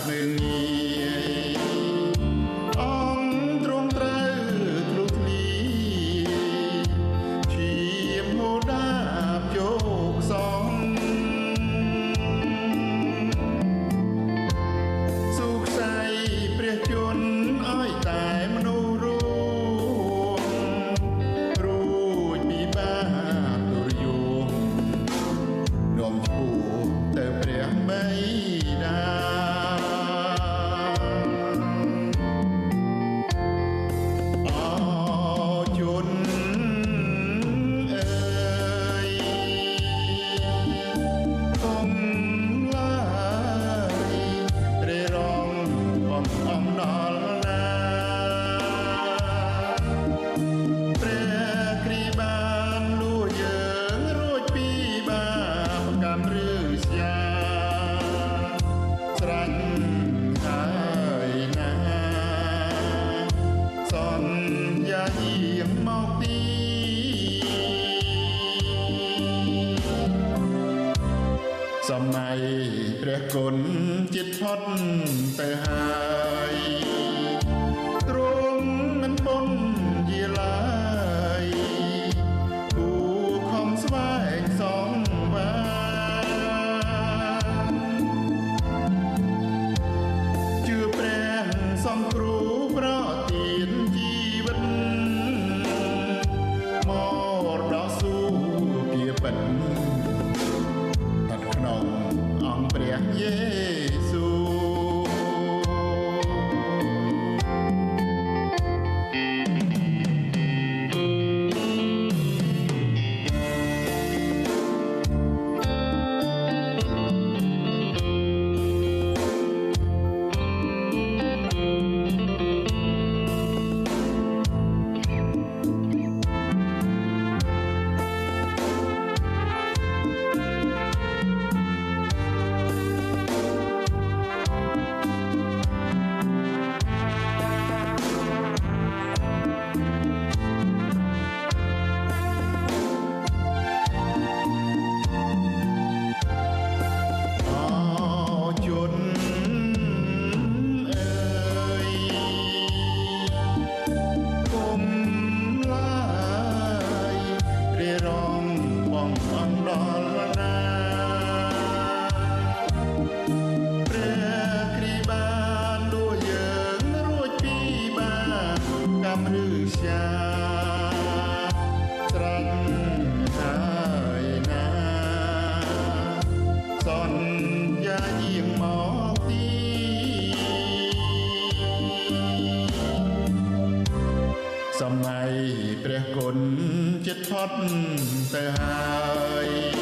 នៅងាយអង្គទ្រង់ត្រូវទ្រុឌ្ឍលីជាមោដាបជោគសំសុខស័យព្រះជន្មឲ្យតែមនុស្សរួចពីបាបទុរយោនាំឈ្មោះទៅព្រះបិតាមកទីសម័យព្រះគុណចិត្តផុតទៅហើយទ្រង់មិនបន់ជាឡើយគូខំស្វែងសងវាជឿព្រះសង្គ្រោះប្រទានជីវិតមកដល់សុភាពិតស្ថិតក្នុងអង្គព្រះយេស៊ូឬជាត្រាច់ហើយណាសន្យាយាងមកទីសម័យព្រះគុណចិត្តផុតទៅហើយ